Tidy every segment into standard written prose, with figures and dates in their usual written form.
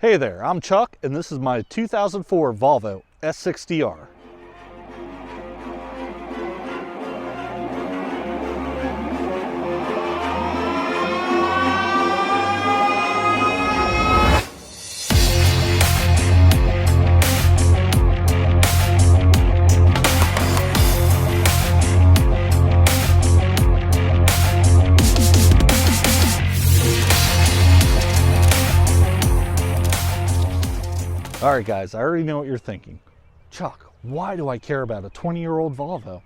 Hey there, I'm Chuck, and this is my 2004 Volvo S60R. Alright guys, I already know what you're thinking. Chuck, why do I care about a 20-year-old Volvo?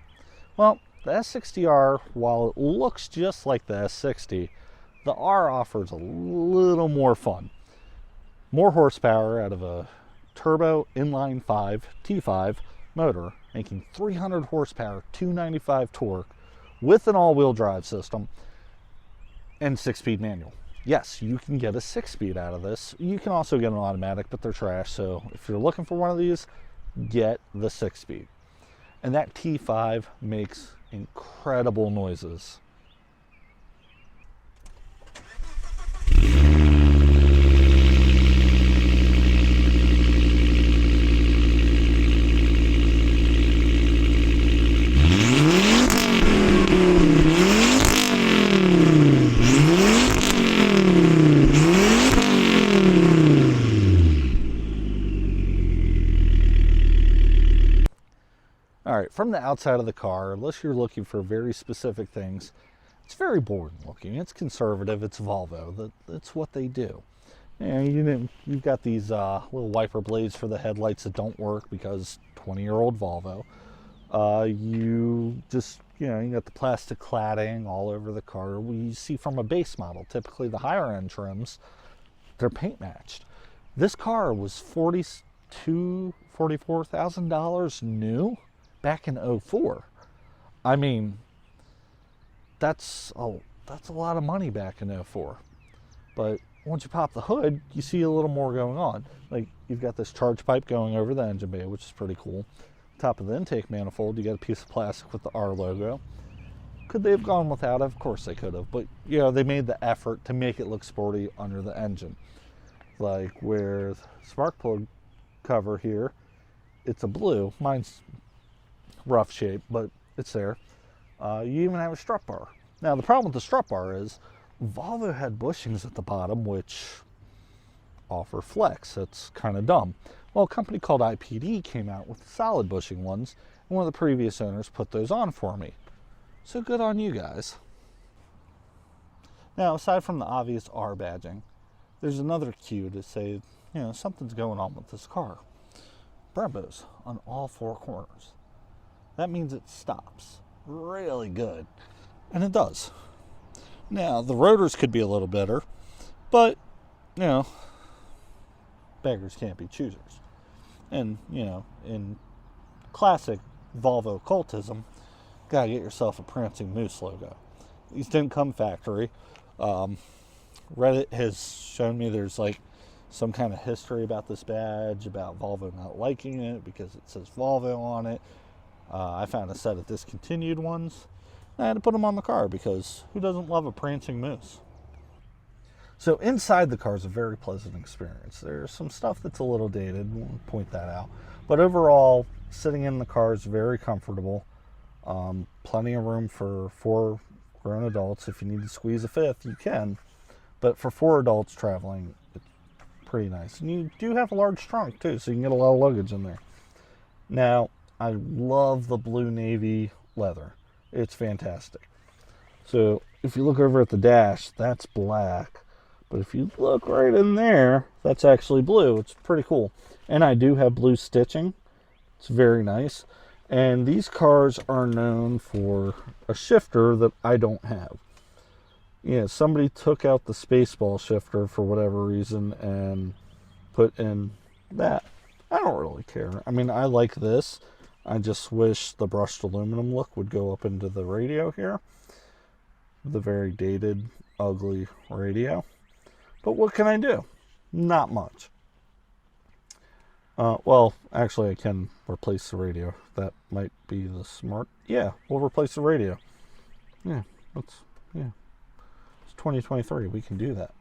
Well, the S60R, while it looks just like the S60, the R offers a little more fun. More horsepower out of a turbo inline 5 T5 motor, making 300 horsepower, 295 torque, with an all-wheel drive system, and 6-speed manual. Yes, you can get a 6-speed out of this. You can also get an automatic, but they're trash. So if you're looking for one of these, get the 6-speed. And that T5 makes incredible noises. Alright, from the outside of the car, unless you're looking for very specific things, it's very boring looking. It's conservative, it's Volvo. That's what they do. And you've got these little wiper blades for the headlights that don't work because 20-year-old Volvo. You got the plastic cladding all over the car. We see from a base model, typically the higher end trims, they're paint matched. This car was $44,000 new back in 04. I mean, that's a lot of money back in 04. But once you pop the hood, you see a little more going on. Like, you've got this charge pipe going over the engine bay, which is pretty cool. Top of the intake manifold, you got a piece of plastic with the R logo. Could they have gone without it? Of course they could have. But, they made the effort to make it look sporty under the engine. Like where the spark plug cover here, it's a blue. Mine's rough shape, but it's there. You even have a strut bar. Now the problem with the strut bar is Volvo had bushings at the bottom which offer flex. That's kind of dumb. Well, a company called IPD came out with solid bushing ones, and one of the previous owners put those on for me. So good on you guys. Now, aside from the obvious R badging, there's another cue to say, something's going on with this car. Brembos on all four corners. That means it stops really good. And it does. Now, the rotors could be a little better, but, beggars can't be choosers. And, in classic Volvo cultism, gotta get yourself a prancing moose logo. These didn't come factory. Reddit has shown me there's some kind of history about this badge, about Volvo not liking it because it says Volvo on it. I found a set of discontinued ones. I had to put them on the car because who doesn't love a prancing moose? So inside the car is a very pleasant experience. There's some stuff that's a little dated, we'll point that out. But overall, sitting in the car is very comfortable. Plenty of room for 4 grown adults. If you need to squeeze a 5th, you can. But for 4 adults traveling, it's pretty nice. And you do have a large trunk too, so you can get a lot of luggage in there. Now, I love the blue navy leather. It's fantastic. So if you look over at the dash, that's black. But if you look right in there, that's actually blue. It's pretty cool. And I do have blue stitching. It's very nice. And these cars are known for a shifter that I don't have. Somebody took out the Spaceball shifter for whatever reason and put in that. I don't really care. I mean, I like this. I just wish the brushed aluminum look would go up into the radio here. The very dated, ugly radio. But what can I do? Not much. Well, actually I can replace the radio. That might be the smart... Yeah, we'll replace the radio. It's 2023. We can do that.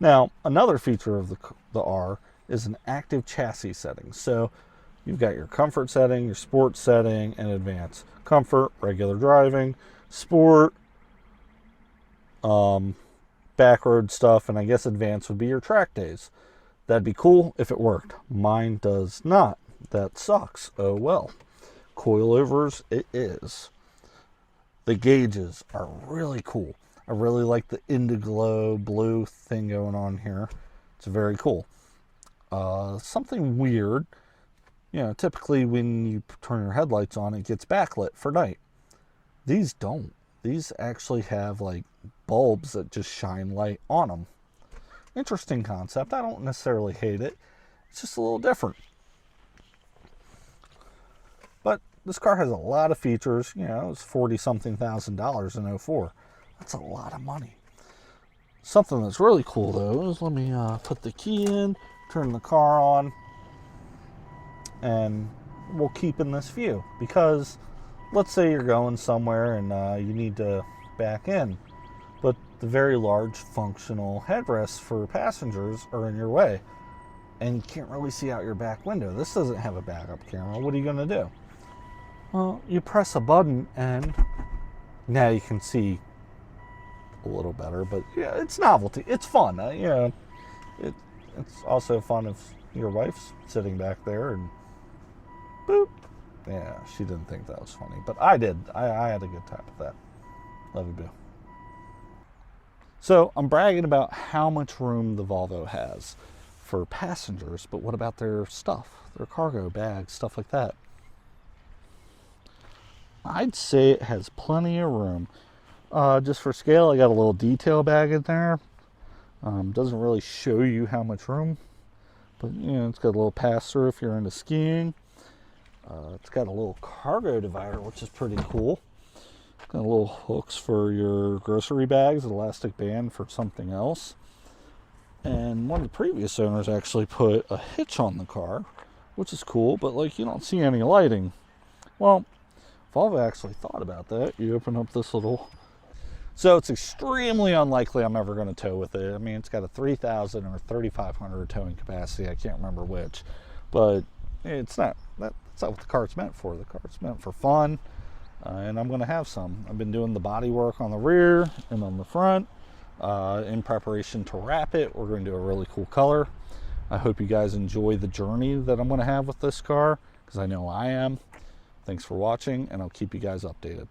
Now, another feature of the R is an active chassis setting. So you've got your comfort setting, your sport setting, and advanced. Comfort, regular driving, sport, backroad stuff, and I guess advanced would be your track days. That'd be cool if it worked. Mine does not. That sucks. Oh well. Coilovers, it is. The gauges are really cool. I really like the indigo blue thing going on here. It's very cool. Something weird, typically when you turn your headlights on, it gets backlit for night. These don't. These actually have like bulbs that just shine light on them. Interesting concept. I don't necessarily hate it. It's just a little different. But this car has a lot of features. It's $40-something thousand in 04. That's a lot of money. Something that's really cool though is, let me put the key in, turn the car on, and we'll keep in this view. Because let's say you're going somewhere and you need to back in, but the very large functional headrests for passengers are in your way, and you can't really see out your back window. This doesn't have a backup camera. What are you going to do? Well, you press a button and now you can see a little better. But yeah, it's novelty. It's fun. It's also fun if your wife's sitting back there and boop. Yeah, she didn't think that was funny, but I did. I had a good time with that. Love you, boo. So I'm bragging about how much room the Volvo has for passengers, but what about their stuff, their cargo bags, stuff like that? I'd say it has plenty of room. Just for scale, I got a little detail bag in there. Doesn't really show you how much room, but it's got a little pass-through if you're into skiing. It's got a little cargo divider, which is pretty cool. Got little hooks for your grocery bags, an elastic band for something else. And one of the previous owners actually put a hitch on the car, which is cool, but you don't see any lighting. Well, Volvo actually thought about that. You open up this little... So it's extremely unlikely I'm ever going to tow with it. I mean, it's got a 3,000 or 3,500 towing capacity. I can't remember which. But it's not... That's not what the car's meant for. The car's meant for fun. And I'm going to have some. I've been doing the body work on the rear and on the front. In preparation to wrap it, we're going to do a really cool color. I hope you guys enjoy the journey that I'm going to have with this car, because I know I am. Thanks for watching, and I'll keep you guys updated.